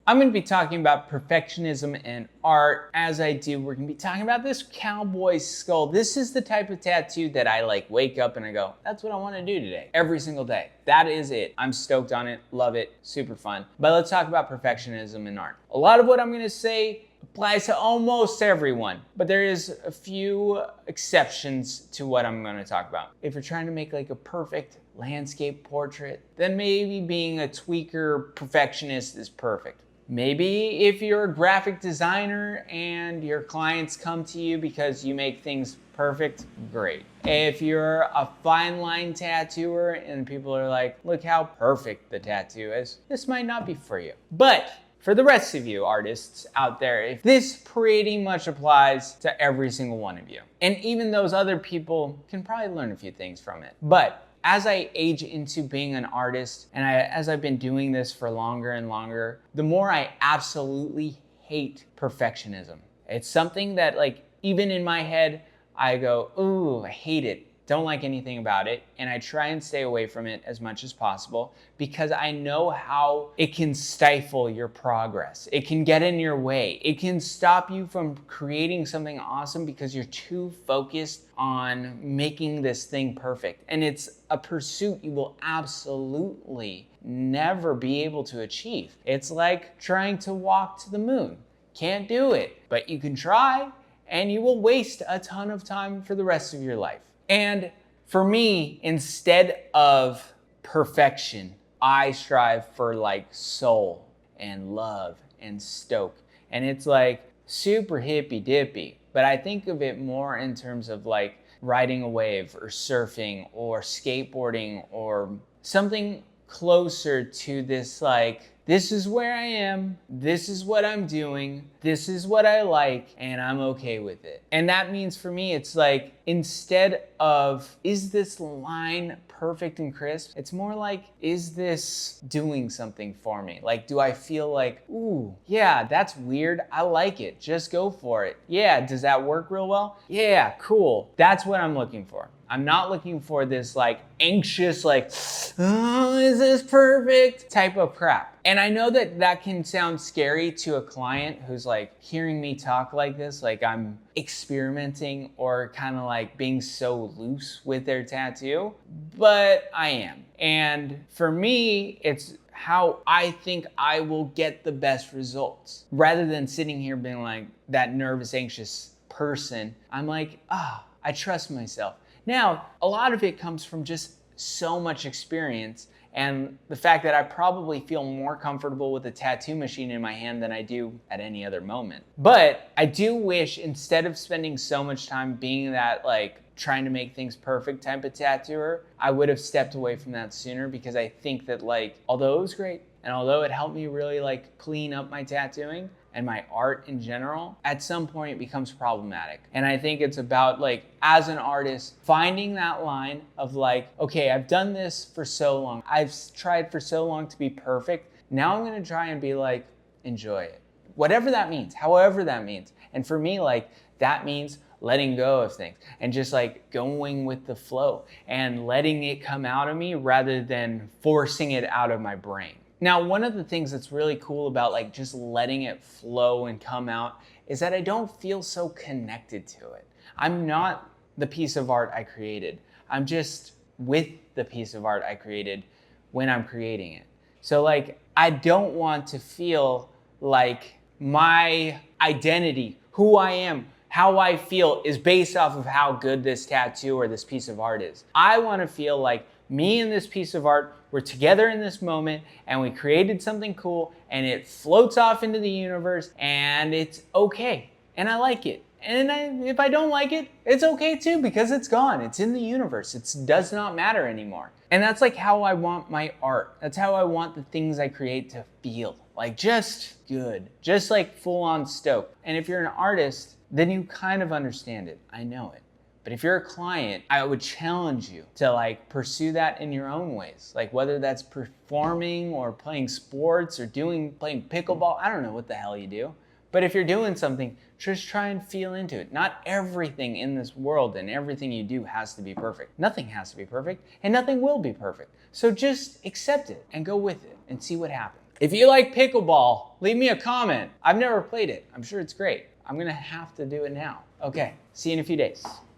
I'm going to be talking about perfectionism and art. As I do, we're going to be talking about this cowboy skull. This is the type of tattoo that I like wake up and I go, that's what I want to do today, every single day. That is it. I'm stoked on it, love it, super fun. But let's talk about perfectionism and art. A lot of what I'm going to say applies to almost everyone, but there is a few exceptions to what I'm going to talk about. If you're trying to make like a perfect landscape portrait, then maybe being a tweaker perfectionist is perfect. Maybe if you're a graphic designer and your clients come to you because you make things perfect, great. If you're a fine line tattooer and people are like, look how perfect the tattoo is, this might not be for you. But for the rest of you artists out there, if this pretty much applies to every single one of you. And even those other people can probably learn a few things from it. But as I age into being an artist, and as I've been doing this for longer and longer, the more I absolutely hate perfectionism. It's something that, like, even in my head, I go, ooh, I hate it. Don't like anything about it. And I try and stay away from it as much as possible because I know how it can stifle your progress. It can get in your way. It can stop you from creating something awesome because you're too focused on making this thing perfect. And it's a pursuit you will absolutely never be able to achieve. It's like trying to walk to the moon. Can't do it, but you can try, and you will waste a ton of time for the rest of your life. And for me, instead of perfection, I strive for like soul and love and stoke. And it's like super hippy dippy, but I think of it more in terms of like riding a wave or surfing or skateboarding or something closer to this, like, this is where I am, this is what I'm doing, this is what I like, and I'm okay with it. And that means for me, it's like, instead of, is this line perfect and crisp? It's more like, is this doing something for me? Like, do I feel like, ooh, yeah, that's weird, I like it, just go for it. Yeah, does that work real well? Yeah, cool. That's what I'm looking for. I'm not looking for this like anxious, like, oh, is this perfect type of crap. And I know that that can sound scary to a client who's like hearing me talk like this, like I'm experimenting or kind of like being so loose with their tattoo, but I am. And for me, it's how I think I will get the best results. Rather than sitting here being like that nervous, anxious person, I'm like, I trust myself. Now, a lot of it comes from just so much experience and the fact that I probably feel more comfortable with a tattoo machine in my hand than I do at any other moment. But I do wish, instead of spending so much time being that like trying to make things perfect type of tattooer, I would have stepped away from that sooner, because I think that, like, although it was great and although it helped me really like clean up my tattooing and my art in general, at some point it becomes problematic. And I think it's about, like, as an artist, finding that line of like, okay, I've done this for so long. I've tried for so long to be perfect. Now I'm gonna try and be like, enjoy it. Whatever that means, however that means. And for me, like, that means letting go of things and just like going with the flow and letting it come out of me rather than forcing it out of my brain. Now, one of the things that's really cool about like just letting it flow and come out is that I don't feel so connected to it. I'm not the piece of art I created. I'm just with the piece of art I created when I'm creating it. So like, I don't want to feel like my identity, who I am, how I feel is based off of how good this tattoo or this piece of art is. I want to feel like me and this piece of art, we're together in this moment and we created something cool and it floats off into the universe and it's okay. And I like it. And if I don't like it, it's okay too, because it's gone. It's in the universe. It does not matter anymore. And that's like how I want my art. That's how I want the things I create to feel. Like just good. Just like full on stoked. And if you're an artist, then you kind of understand it. I know it. But if you're a client, I would challenge you to like pursue that in your own ways. Like whether that's performing or playing sports or playing pickleball, I don't know what the hell you do. But if you're doing something, just try and feel into it. Not everything in this world and everything you do has to be perfect. Nothing has to be perfect and nothing will be perfect. So just accept it and go with it and see what happens. If you like pickleball, leave me a comment. I've never played it. I'm sure it's great. I'm gonna have to do it now. Okay, see you in a few days.